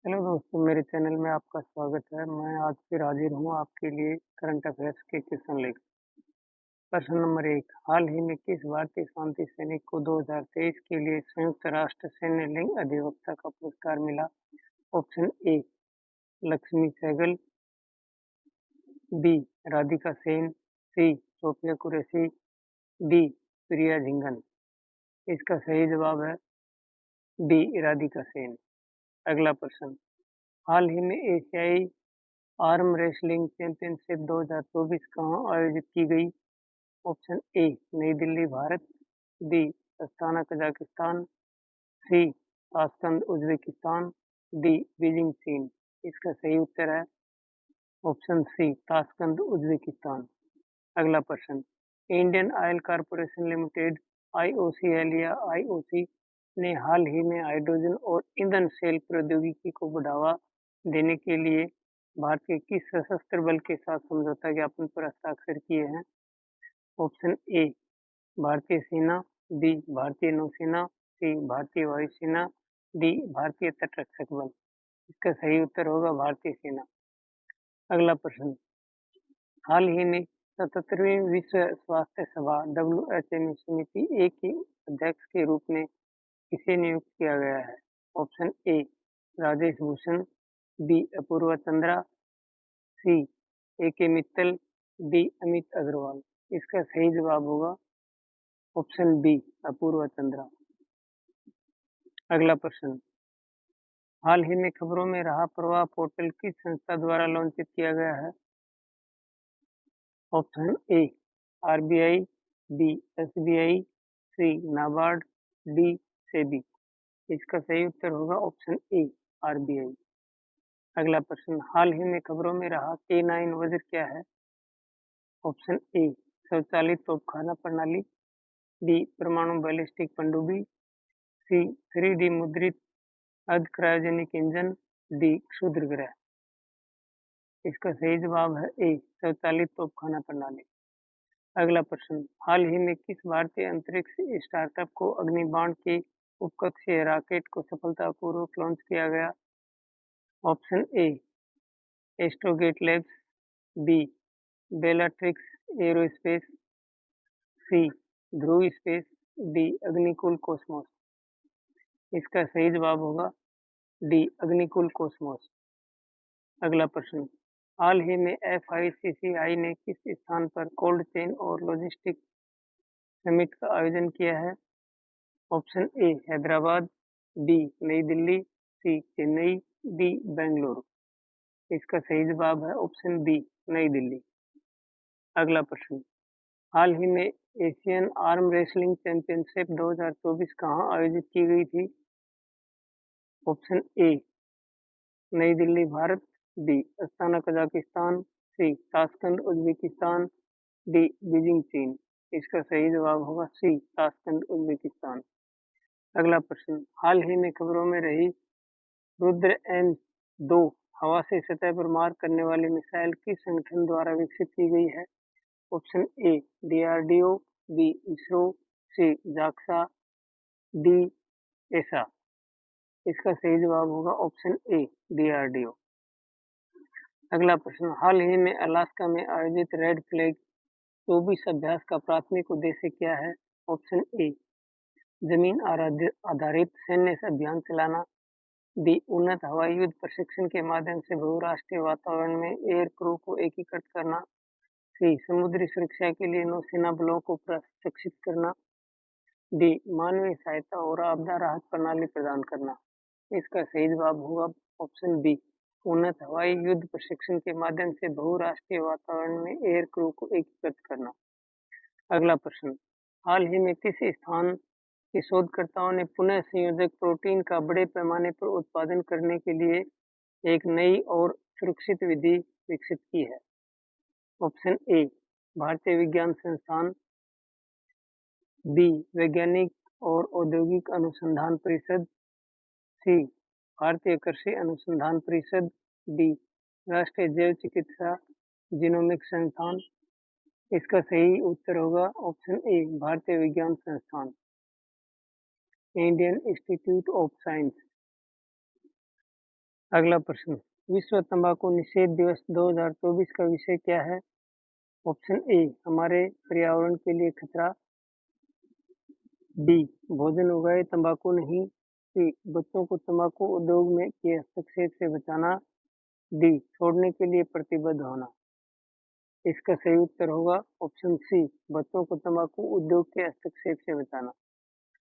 Hello दोस्तों, मेरे channel में आपका स्वागत है। मैं आज फिर हाजिर हूँ आपके लिए करंट अफेयर्स के क्वेश्चन लेकर। प्रश्न नंबर 1, हाल ही में किस भारतीय शांति सैनिक को 2023 के लिए संयुक्त राष्ट्र सैन्य लिंग अधिवक्ता का पुरस्कार मिला? Option A Lakshmi Sehgal, B Radhika Sen, C Sofiya Qureshi, D Priya Jhingan. इसका सही जवाब है डी राधिका सेन। अगला प्रश्न, हाल ही में एशियाई आर्म रेसलिंग चैंपियनशिप 2024 कहाँ आयोजित की गई? Option A New Delhi Bharat, B Astana Kazakhstan, C Tashkent Uzbekistan, D Beijing Cheen. इसका सही उत्तर है ऑप्शन सी ताशकंद उज्बेकिस्तान। अगला प्रश्न, Indian oil corporation limited IOCL या आईओसी ने हाल ही में हाइड्रोजन और ईंधन सेल प्रौद्योगिकी को बढ़ावा देने के लिए भारतीय किस सशस्त्र बल के साथ समझौता ज्ञापन पर हस्ताक्षर किए हैं? ऑप्शन ए भारतीय सेना, बी भारतीय नौसेना, सी भारतीय वायुसेना, डी भारतीय तटरक्षक बल। इसका सही उत्तर होगा भारतीय सेना। अगला प्रश्न, हाल ही में 77वीं विश्व स्वास्थ्य सभा WHO में समिति ए के अध्यक्ष के रूप में किसे नियुक्त किया गया है? Option A Rajesh Bhushan, B Apurva Chandra, C A K Mittal, D Amit Agarwal. इसका सही जवाब होगा ऑप्शन बी अपूर्वा चंद्रा। अगला प्रश्न, हाल ही में खबरों में रहा प्रवाह पोर्टल किस संस्था द्वारा लॉन्चित किया गया है? Option A RBI, B SBI, C NABARD, D SEBI. इसका सही उत्तर होगा ऑप्शन ए आरबीआई। अगला प्रश्न, हाल ही में खबरों में रहा K9 वज्र क्या है? ऑप्शन ए स्वचालित तोपखाना प्रणाली, बी परमाणु बैलिस्टिक पनडुब्बी, सी 3D मुद्रित अर्ध क्रायोजेनिक इंजन, डी क्षुद्रग्रह। इसका सही जवाब है ए स्वचालित तोपखाना प्रणाली। अगला प्रश्न, हाल ही में किस भारतीय अंतरिक्ष स्टार्टअप को अग्निबाण के उपकक्षीय रॉकेट को सफलतापूर्वक लॉन्च किया गया? Option A Astrogate Labs, B Bellatrix Aerospace, C Dhruva space, D Agnikul Cosmos. इसका सही जवाब होगा डी अग्निकुल कॉस्मोस। अगला प्रश्न, हाल ही में FICCI ने किस स्थान पर कोल्ड चेन और लॉजिस्टिक समिट का आयोजन किया है? ऑप्शन ए हैदराबाद, बी नई दिल्ली, सी चेन्नई, डी बेंगलुरु। इसका सही जवाब है ऑप्शन बी नई दिल्ली। अगला प्रश्न, हाल ही में एशियन आर्म रेसलिंग चैंपियनशिप 2024 कहाँ आयोजित की गई थी? Option A New Delhi Bharat, B Astana Kazakhstan, C Tashkent Uzbekistan, D Beijing Cheen. इसका सही जवाब होगा सी ताशकंद उज्बेकिस्तान। अगला प्रश्न, हाल ही में खबरों में रही रुद्र M2 हवा से सतह पर मार करने वाली मिसाइल किस संगठन द्वारा विकसित की गई है? Option A DRDO, B ISRO, C JAXA, D ESA. इसका सही जवाब होगा ऑप्शन ए डीआरडीओ। अगला प्रश्न, हाल ही में अलास्का में आयोजित रेड फ्लैग 24 अभ्यास का प्राथमिक उद्देश्य क्या है? ऑप्शन ए जमीन आधारित सैन्य अभियान चलाना, बी उन्नत हवाई युद्ध प्रशिक्षण के माध्यम से बहुराष्ट्रीय वातावरण में एयर क्रू को एकीकृत करना, सी समुद्री सुरक्षा के लिए नौसेना बलों को प्रशिक्षित करना, डी मानवीय सहायता और आपदा राहत प्रणाली प्रदान करना। इसका सही जवाब होगा ऑप्शन बी उन्नत हवाई युद्ध प्रशिक्षण के माध्यम से बहुराष्ट्रीय वातावरण में एयर क्रू को एकीकृत करना। अगला प्रश्न, हाल ही में किस स्थान के शोधकर्ताओं ने पुनः संयोजक प्रोटीन का बड़े पैमाने पर उत्पादन करने के लिए एक नई और सुरक्षित विधि विकसित की है? ऑप्शन ए भारतीय विज्ञान संस्थान, बी वैज्ञानिक और औद्योगिक अनुसंधान परिषद, सी भारतीय कृषि अनुसंधान परिषद, डी राष्ट्रीय जैव चिकित्सा जीनोमिक संस्थान। इसका सही उत्तर होगा ऑप्शन ए भारतीय विज्ञान संस्थान, इंडियन इंस्टीट्यूट ऑफ साइंस। अगला प्रश्न, विश्व तंबाकू निषेध दिवस 2024 का विषय क्या है? ऑप्शन ए, हमारे पर्यावरण के लिए खतरा। बी, भोजन उगाए तंबाकू नहीं। सी, बच्चों को तंबाकू उद्योग में के हस्तक्षेप से बचाना। डी, छोड़ने के लिए प्रतिबद्ध होना। इसका सही उत्तर होगा ऑप्शन सी, बच्चों को तंबाकू उद्योग के हस्तक्षेप से बचाना।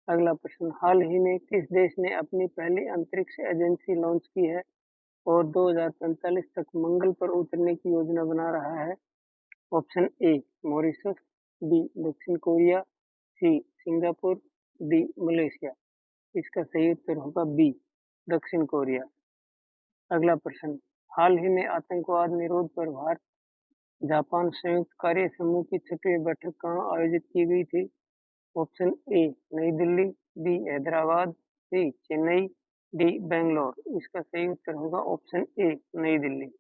अगला प्रश्न, हाल ही में किस देश ने अपनी पहली अंतरिक्ष एजेंसी लॉन्च की है और 2045 तक मंगल पर उतरने की योजना बना रहा है? ऑप्शन ए, मॉरिशस। बी, दक्षिण कोरिया। सी, सिंगापुर। D, Malaysia. इसका सही उत्तर होगा बी, दक्षिण कोरिया। अगला प्रश्न, हाल ही में आतंकवाद निरोध पर भारत जापान संयुक्त कार्य समूह की छठवीं बैठक कहाँ आयोजित की गई थी? Option A, New Delhi. B, Hyderabad. C, Chennai. D, Bangalore. इसका सही उत्तर होगा ऑप्शन ए, नई दिल्ली।